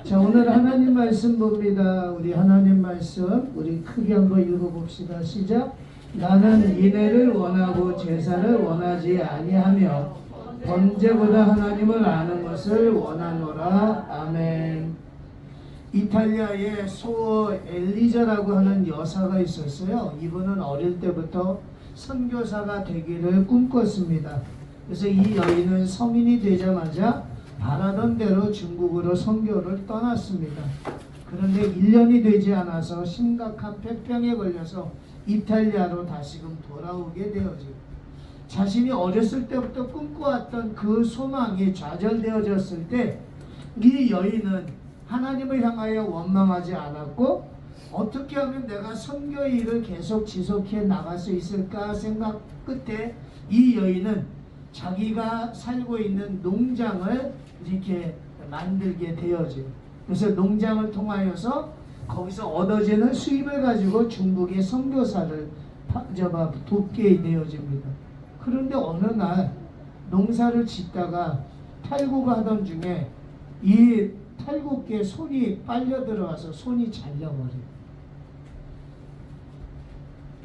자, 오늘 하나님 말씀 봅니다. 우리 하나님 말씀 우리 크게 한번 읽어봅시다. 시작. 나는 인애를 원하고 제사를 원하지 아니하며 번제보다 하나님을 아는 것을 원하노라. 아멘. 이탈리아에 소어 엘리자라고 하는 여사가 있었어요. 이분은 어릴 때부터 선교사가 되기를 꿈꿨습니다. 그래서 이 여인은 성인이 되자마자 바라던 대로 중국으로 선교를 떠났습니다. 그런데 1년이 되지 않아서 심각한 폐병에 걸려서 이탈리아로 다시금 돌아오게 되어지고, 자신이 어렸을 때부터 꿈꿔왔던 그 소망이 좌절되어졌을 때 이 여인은 하나님을 향하여 원망하지 않았고, 어떻게 하면 내가 선교 일을 계속 지속해 나갈 수 있을까 생각 끝에 이 여인은 자기가 살고 있는 농장을 이렇게 만들게 되어져요. 그래서 농장을 통하여서 거기서 얻어지는 수입을 가지고 중국의 선교사를 돕게 되어집니다. 그런데 어느 날 농사를 짓다가 탈구가 하던 중에 이 탈곡기에 손이 빨려 들어와서 손이 잘려버려요.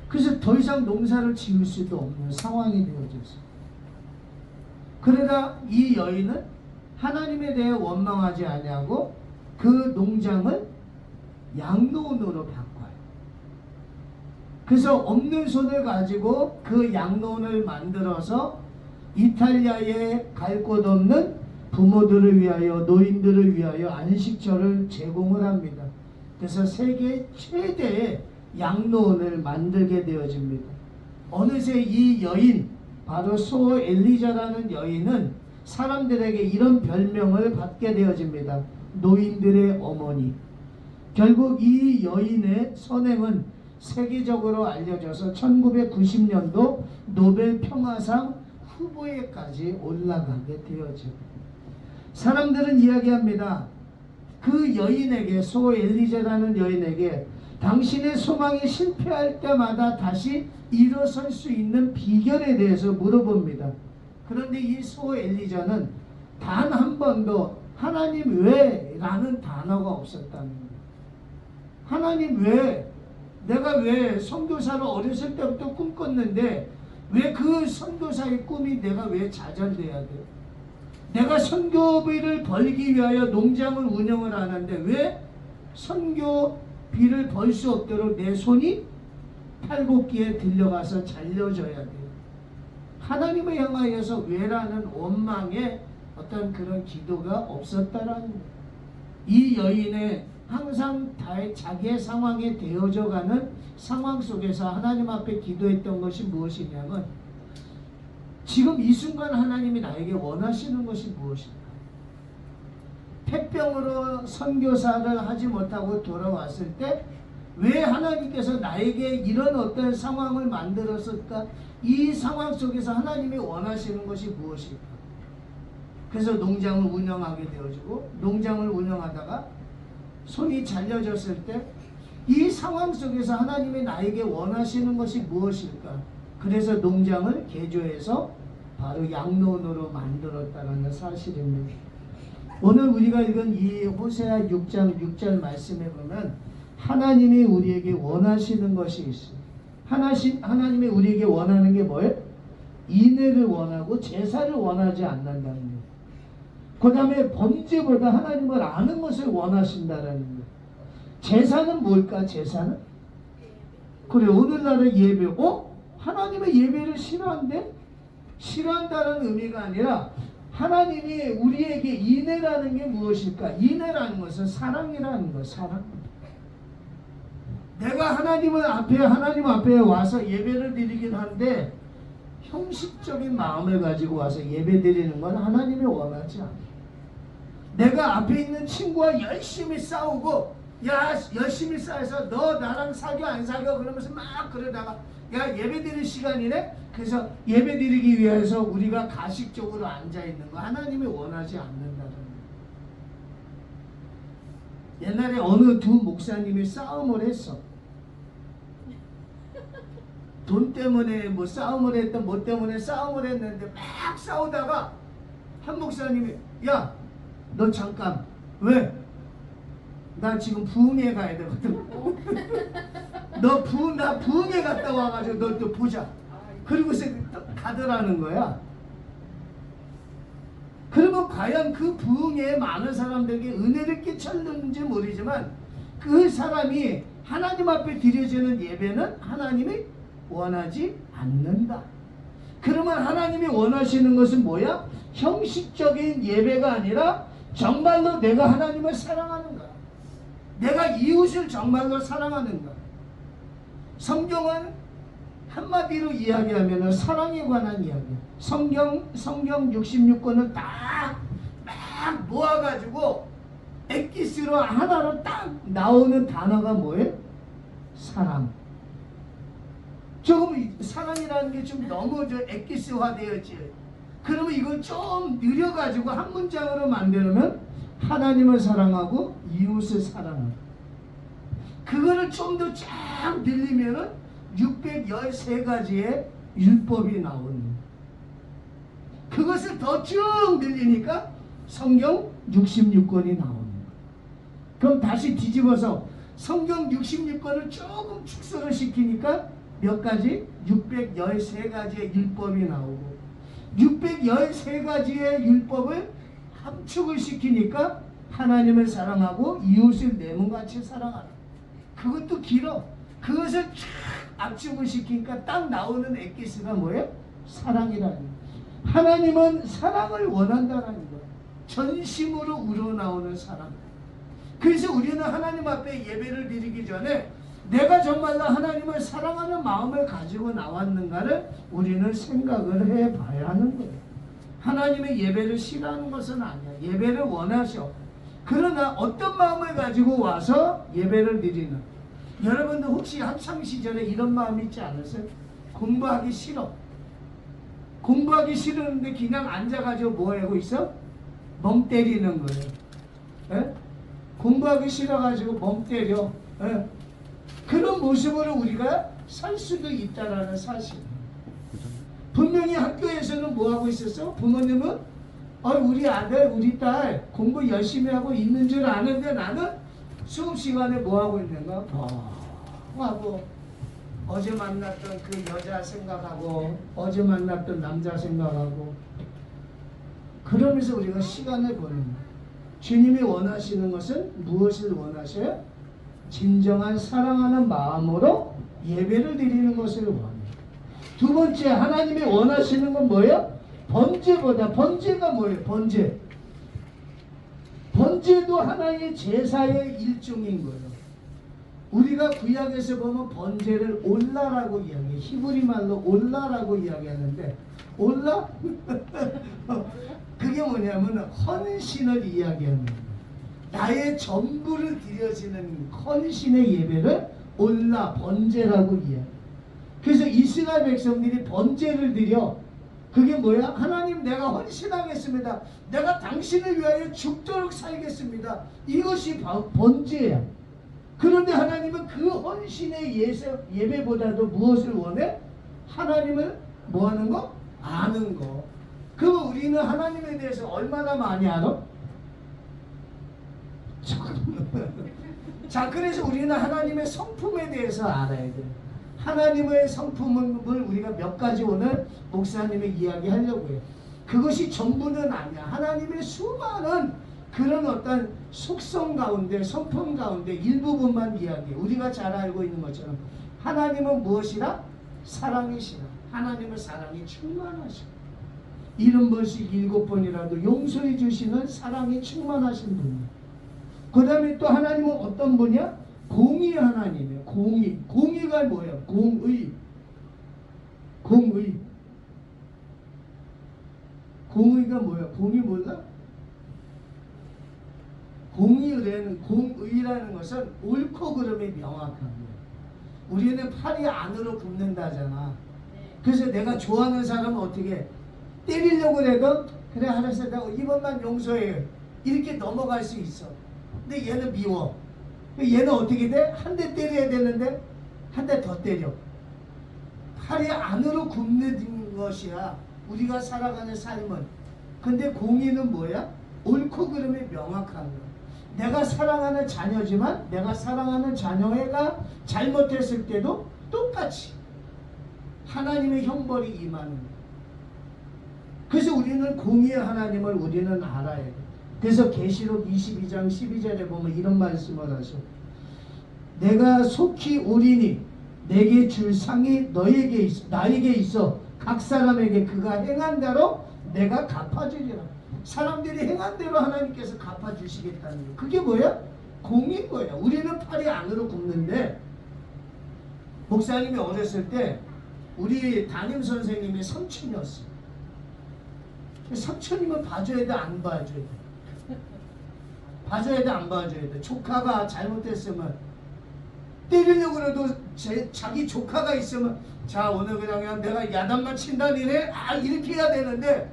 그래서 더 이상 농사를 지을 수도 없는 상황이 되어졌어요. 그러다 이 여인은 하나님에 대해 원망하지 아니하고 그 농장을 양로원으로 바꿔요. 그래서 없는 손을 가지고 그 양로원을 만들어서 이탈리아에 갈 곳 없는 부모들을 위하여, 노인들을 위하여 안식처를 제공을 합니다. 그래서 세계 최대의 양로원을 만들게 되어집니다. 어느새 이 여인, 바로 소어 엘리자라는 여인은 사람들에게 이런 별명을 받게 되어집니다. 노인들의 어머니. 결국 이 여인의 선행은 세계적으로 알려져서 1990년도 노벨 평화상 후보에까지 올라가게 되어집니다. 사람들은 이야기합니다. 그 여인에게, 소어 엘리자라는 여인에게 당신의 소망이 실패할 때마다 다시 일어설 수 있는 비결에 대해서 물어봅니다. 그런데 이 소어 엘리자는 단 한 번도 하나님 왜? 라는 단어가 없었다는 거예요. 하나님 왜? 내가 왜 선교사를 어렸을 때부터 꿈꿨는데 왜 그 선교사의 꿈이 내가 왜 좌절돼야 돼요? 내가 선교비를 벌기 위하여 농장을 운영을 하는데 왜 선교비를 벌 수 없도록 내 손이 탈곡기에 들려가서 잘려져야 돼요? 하나님을 향하여서 왜라는 원망의 어떤 그런 기도가 없었다라는 거예요. 이 여인의 항상 자기의 상황에 되어져가는 상황 속에서 하나님 앞에 기도했던 것이 무엇이냐면, 지금 이 순간 하나님이 나에게 원하시는 것이 무엇일까? 폐병으로 선교사를 하지 못하고 돌아왔을 때 왜 하나님께서 나에게 이런 어떤 상황을 만들었을까? 이 상황 속에서 하나님이 원하시는 것이 무엇일까? 그래서 농장을 운영하게 되어지고, 농장을 운영하다가 손이 잘려졌을 때 이 상황 속에서 하나님이 나에게 원하시는 것이 무엇일까? 그래서 농장을 개조해서 바로 양로원으로 만들었다는 사실입니다. 오늘 우리가 읽은 이 호세아 6장 6절 말씀에 보면 하나님이 우리에게 원하시는 것이 있어요. 하나님이 우리에게 원하는 게 뭐예요? 인애를 원하고 제사를 원하지 않는다는 거예요. 그 다음에 번제보다 하나님을 아는 것을 원하신다는 거예요. 제사는 뭘까? 제사는? 그래, 오늘날의 예배, 하나님의 예배를 싫어한대? 싫어한다는 의미가 아니라 하나님이 우리에게 인애라는 게 무엇일까? 인애라는 것은 사랑이라는 거, 사랑. 내가 하나님 앞에 와서 예배를 드리긴 한데 형식적인 마음을 가지고 와서 예배 드리는 건 하나님이 원하지 않아. 내가 앞에 있는 친구와 열심히 싸우고, 야 열심히 싸워서 너 나랑 사겨 안 사겨 그러면서 막 그러다가 야 예배 드릴 시간이네? 그래서 예배 드리기 위해서 우리가 가식적으로 앉아있는 거 하나님이 원하지 않는다는 거예요. 옛날에 어느 두 목사님이 싸움을 했어. 돈 때문에 뭐 싸움을 했던 뭐 때문에 싸움을 했는데 막 싸우다가 한 목사님이 야 너 잠깐 왜? 나 지금 부흥회 가야 되거든. 나 부흥회 갔다 와가지고 너 또 보자. 그리고서 가더라는 거야. 그러면 과연 그 부흥회에 많은 사람들에게 은혜를 끼쳤는지 모르지만 그 사람이 하나님 앞에 드려지는 예배는 하나님이 원하지 않는다. 그러면 하나님이 원하시는 것은 뭐야? 형식적인 예배가 아니라 정말로 내가 하나님을 사랑하는가, 내가 이웃을 정말로 사랑하는가. 성경은 한마디로 이야기하면 사랑에 관한 이야기야. 성경 66권을 딱 막 모아가지고 엑기스로 하나로 딱 나오는 단어가 뭐예요? 사랑. 조금 사랑이라는 게 좀 너무 엑기스화 되었지. 그러면 이걸 좀 느려가지고 한 문장으로 만들면 하나님을 사랑하고 이웃을 사랑하고, 그거를 좀 더 쫙 늘리면은 613가지의 율법이 나오는, 그것을 더 쭉 늘리니까 성경 66권이 나오는 거예요. 그럼 다시 뒤집어서 성경 66권을 조금 축소를 시키니까 몇 가지? 613가지의 율법이 나오고, 613가지의 율법을 함축을 시키니까 하나님을 사랑하고 이웃을 내 몸같이 사랑하라. 그것도 길어. 그것을 쫙 압축을 시키니까 딱 나오는 엑기스가 뭐예요? 사랑이라는 거예요. 하나님은 사랑을 원한다는 거예요. 전심으로 우러나오는 사랑. 그래서 우리는 하나님 앞에 예배를 드리기 전에 내가 정말로 하나님을 사랑하는 마음을 가지고 나왔는가를 우리는 생각을 해봐야 하는 거예요. 하나님의 예배를 싫어하는 것은 아니야. 예배를 원하셔. 그러나 어떤 마음을 가지고 와서 예배를 드리는, 여러분들 혹시 학창시절에 이런 마음 있지 않으세요? 공부하기 싫어. 공부하기 싫었는데 그냥 앉아가지고 뭐 하고 있어? 멍 때리는 거예요. 에? 공부하기 싫어가지고 멍 때려. 에? 그런 모습으로 우리가 살 수도 있다라는 사실. 분명히 학교에서는 뭐 하고 있었어? 부모님은 우리 아들, 우리 딸 공부 열심히 하고 있는 줄 아는데 나는 수업 시간에 뭐 하고 있는가? 하고 어제 만났던 그 여자 생각하고 어제 만났던 남자 생각하고, 그러면서 우리가 시간을 보는 거예요. 주님이 원하시는 것은 무엇을 원하셔요? 진정한 사랑하는 마음으로 예배를 드리는 것을 원해요. 두 번째, 하나님이 원하시는 건 뭐예요? 번제보다, 번제가 뭐예요? 번제. 번제도 하나의 제사의 일종인 거예요. 우리가 구약에서 보면 번제를 올라라고 이야기해요. 히브리 말로 올라라고 이야기하는데, 올라? 그게 뭐냐면 헌신을 이야기하는 거예요. 나의 전부를 드려지는 헌신의 예배를 올라, 번제라고 이야기해요. 그래서 이스라엘 백성들이 번제를 드려. 그게 뭐야? 하나님, 내가 헌신하겠습니다. 내가 당신을 위하여 죽도록 살겠습니다. 이것이 번제야. 그런데 하나님은 그 헌신의 예배보다도 무엇을 원해? 하나님을 뭐 하는 거? 아는 거. 그럼 우리는 하나님에 대해서 얼마나 많이 알아? 자, 그래서 우리는 하나님의 성품에 대해서 알아야 돼. 하나님의 성품을 우리가 몇 가지 오늘 목사님의 이야기 하려고 해요. 그것이 전부는 아니야. 하나님의 수많은 그런 어떤 속성 가운데, 성품 가운데 일부분만 이야기해. 우리가 잘 알고 있는 것처럼 하나님은 무엇이라? 사랑이시라. 하나님은 사랑이 충만하시고 70번씩 7번이라도 용서해 주시는 사랑이 충만하신 분이에요. 그 다음에 또 하나님은 어떤 분이야? 공의 하나님이에요. 공의. 공의가 뭐야? 공의. 공의. 공의가 뭐야? 공의 몰라? 공의라는 것은 옳고 그름이 명확한 거예요. 우리는 팔이 안으로 굽는다잖아. 그래서 내가 좋아하는 사람은 어떻게 때리려고 해도 그래 알았어, 내가 이번만 용서해, 이렇게 넘어갈 수 있어. 근데 얘는 미워. 얘는 어떻게 돼? 한 대 때려야 되는데 한 대 더 때려. 팔이 안으로 굽는 것이야 우리가 살아가는 삶은. 근데 공의는 뭐야? 옳고 그름이 명확한 거야. 내가 사랑하는 자녀지만 내가 사랑하는 자녀가 잘못했을 때도 똑같이 하나님의 형벌이 임하는 거예요. 그래서 우리는 공의의 하나님을 우리는 알아야 돼요. 그래서 계시록 22장 12절에 보면 이런 말씀을 하셔. 내가 속히 오리니 내게 줄 상이 나에게 있어 각 사람에게 그가 행한 대로 내가 갚아주리라. 사람들이 행한 대로 하나님께서 갚아주시겠다는 거예요. 그게 뭐야? 공인 거예요. 우리는 팔이 안으로 굽는데 목사님이 어렸을 때 우리 담임선생님이 삼촌이었어요. 삼촌이면 봐줘야 돼, 안 봐줘야 돼? 봐줘야 돼, 안 봐줘야 돼? 조카가 잘못했으면 때리려고 해도 자기 조카가 있으면 자 오늘 그냥 내가 야단만 친다니네? 아 이렇게 해야 되는데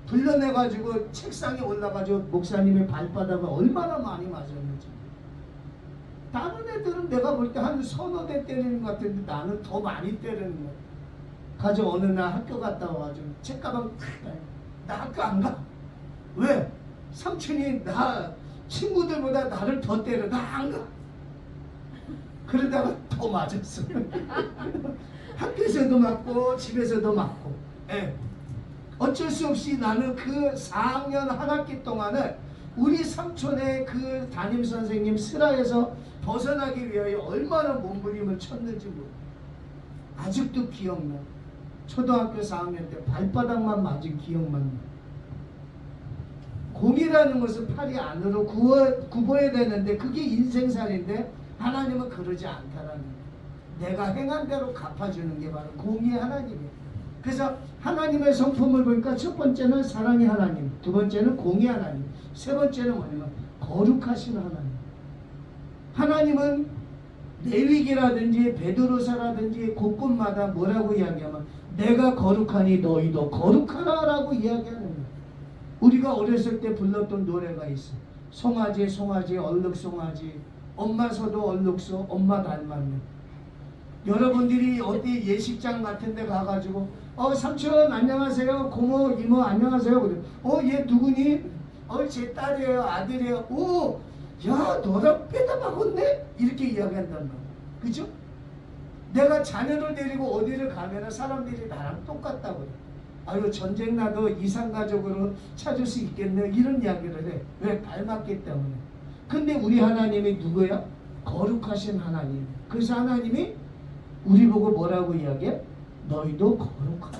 불러내가지고 책상에 올라가지고 목사님의 발바닥을 얼마나 많이 맞았는지. 다른 애들은 내가 볼 때 한 서너 대 때리는 것 같은데 나는 더 많이 때리는 거야. 가지고 어느 날 학교 갔다 와가지고 책가방 나 학교 안 가. 왜? 삼촌이 나 친구들보다 나를 더 때려. 나 안 가. 그러다가 더 맞았어. 학교에서도 맞고 집에서도 맞고. 예. 어쩔 수 없이 나는 그 4학년 한 학기 동안을 우리 삼촌의 그 담임선생님 슬하에서 벗어나기 위하여 얼마나 몸부림을 쳤는지 모르. 아직도 기억나. 초등학교 4학년 때 발바닥만 맞은 기억만 나. 공이라는 것은 팔이 안으로 굽어야 되는데 그게 인생살인데 하나님은 그러지 않다라는 거예요. 내가 행한 대로 갚아주는 게 바로 공의의 하나님이에요. 그래서 하나님의 성품을 보니까 첫 번째는 사랑의 하나님, 두 번째는 공의 하나님, 세 번째는 뭐냐면 거룩하신 하나님. 하나님은 레위기라든지 베드로사라든지 곳곳마다 뭐라고 이야기하면 내가 거룩하니 너희도 거룩하라 라고 이야기하는 거예요. 우리가 어렸을 때 불렀던 노래가 있어. 송아지 송아지 얼룩송아지 엄마 서도 얼룩소 엄마 닮았네. 여러분들이 어디 예식장 같은 데 가가지고 삼촌 안녕하세요, 고모 이모 안녕하세요 그래. 얘 누구니? 제 딸이에요, 아들이에요. 오, 야 너랑 빼다 박았네? 이렇게 이야기한단 말이야. 그죠? 내가 자녀를 데리고 어디를 가면 사람들이 나랑 똑같다고 그래. 아유 전쟁 나도 이산가족으로 찾을 수 있겠네 이런 이야기를 해. 왜? 닮았기 때문에. 근데 우리 하나님이 누구야? 거룩하신 하나님. 그래서 하나님이 우리 보고 뭐라고 이야기해? 너희도 거룩하라.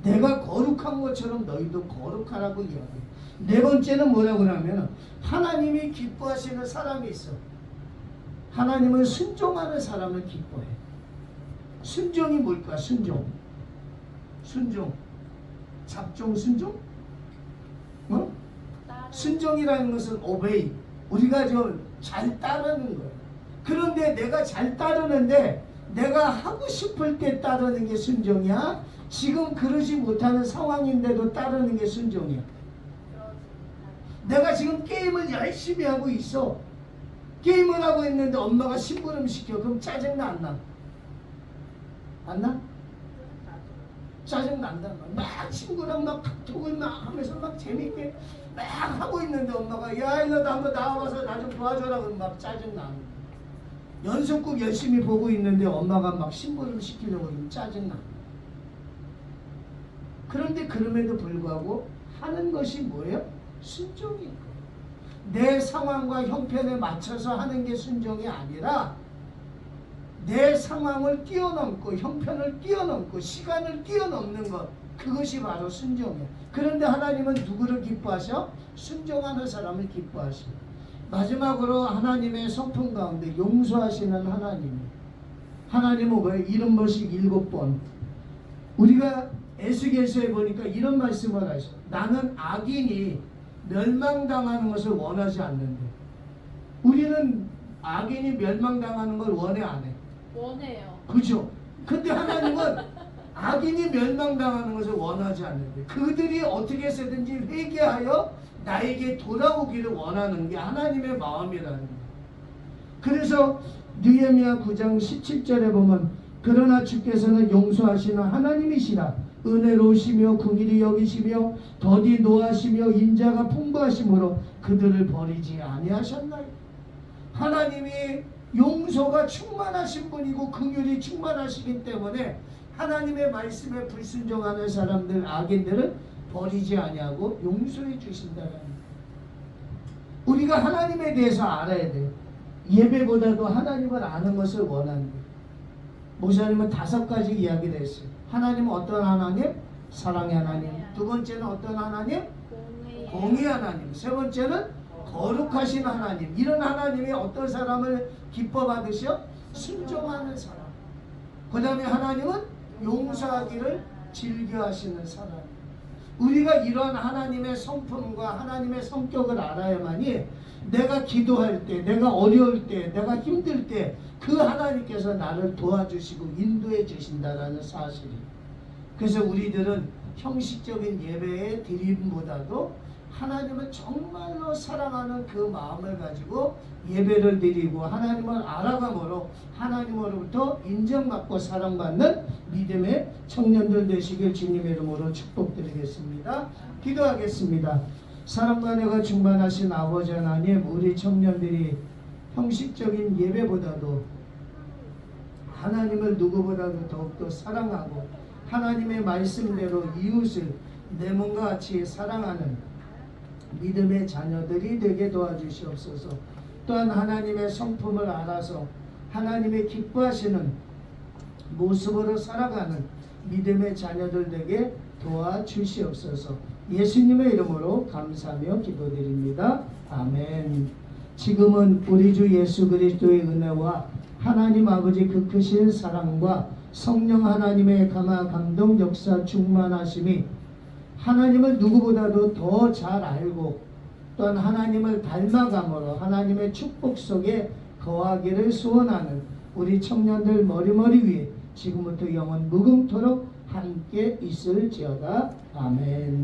내가 거룩한 것처럼 너희도 거룩하라고 이야기해. 네 번째는 뭐라고 하면 하나님이 기뻐하시는 사람이 있어. 하나님은 순종하는 사람을 기뻐해. 순종이 뭘까? 순종. 잡종 순종? 순종이라는 것은 obey. 우리가 좀 잘 따르는 거예요. 그런데 내가 잘 따르는데 내가 하고 싶을 때 따르는 게 순종이야? 지금 그러지 못하는 상황인데도 따르는 게 순종이야? 내가 지금 게임을 열심히 하고 있어. 게임을 하고 있는데 엄마가 심부름 시켜. 그럼 짜증나 안 나? 안 나? 짜증난단 말이야. 막 친구랑 막 카톡을 막 하면서 막 재밌게 막 하고 있는데 엄마가 야 일로 한번 나와서 나 좀 도와줘라 그러면 막 짜증나. 연속극 열심히 보고 있는데 엄마가 막 심부름 시키려고 그러면 짜증나. 그런데 그럼에도 불구하고 하는 것이 뭐예요? 순종인 거예요. 내 상황과 형편에 맞춰서 하는 게 순종이 아니라 내 상황을 뛰어넘고 형편을 뛰어넘고 시간을 뛰어넘는 것, 그것이 바로 순종이에요. 그런데 하나님은 누구를 기뻐하셔? 순종하는 사람을 기뻐하시고. 마지막으로 하나님의 성품 가운데 용서하시는 하나님. 하나님은 왜 이런 것이 7번. 우리가 에스겔서에 보니까 이런 말씀을 하셔. 나는 악인이 멸망당하는 것을 원하지 않는데. 우리는 악인이 멸망당하는 걸 원해 안 해? 원해요. 그죠? 근데 하나님은 악인이 멸망당하는 것을 원하지 않는데 그들이 어떻게 해서든지 회개하여 나에게 돌아오기를 원하는 게 하나님의 마음이라는 거예요. 그래서 느헤미야 9장 17절에 보면 그러나 주께서는 용서하시는 하나님이시라 은혜로우시며 긍휼히 여기시며 더디 노하시며 인자가 풍부하심으로 그들을 버리지 아니하셨나요? 하나님이 용서가 충만하신 분이고 긍휼이 충만하시기 때문에 하나님의 말씀에 불순종하는 사람들, 악인들을 버리지 아니하고 용서해 주신다는 거예요. 우리가 하나님에 대해서 알아야 돼요. 예배보다도 하나님을 아는 것을 원하는 거예요. 목사님은 5가지 이야기를 했어요. 하나님은 어떤 하나님? 사랑의 하나님. 두 번째는 어떤 하나님? 공의 하나님. 세 번째는 거룩하신 하나님. 이런 하나님이 어떤 사람을 기뻐 받으셔? 순종하는 사람. 그 다음에 하나님은 용서하기를 즐겨하시는 사람. 우리가 이러한 하나님의 성품과 하나님의 성격을 알아야만이 내가 기도할 때, 내가 어려울 때, 내가 힘들 때 그 하나님께서 나를 도와주시고 인도해 주신다라는 사실이에요. 그래서 우리들은 형식적인 예배의 드림보다도 하나님을 정말로 사랑하는 그 마음을 가지고 예배를 드리고 하나님을 알아감으로 하나님으로부터 인정받고 사랑받는 믿음의 청년들 되시길 주님의 이름으로 축복드리겠습니다. 기도하겠습니다. 사랑과 은혜가 충만하신 아버지 하나님, 우리 청년들이 형식적인 예배보다도 하나님을 누구보다도 더욱더 사랑하고 하나님의 말씀대로 이웃을 내 몸과 같이 사랑하는 믿음의 자녀들이 되게 도와주시옵소서. 또한 하나님의 성품을 알아서 하나님의 기뻐하시는 모습으로 살아가는 믿음의 자녀들 되게 도와주시옵소서. 예수님의 이름으로 감사하며 기도드립니다. 아멘. 지금은 우리 주 예수 그리스도의 은혜와 하나님 아버지 그 크신 사랑과 성령 하나님의 강한 감동 역사 충만하심이 하나님을 누구보다도 더 잘 알고 또한 하나님을 닮아감으로 하나님의 축복 속에 거하기를 소원하는 우리 청년들 머리머리 위에 지금부터 영원 무궁토록 함께 있을지어다. 아멘.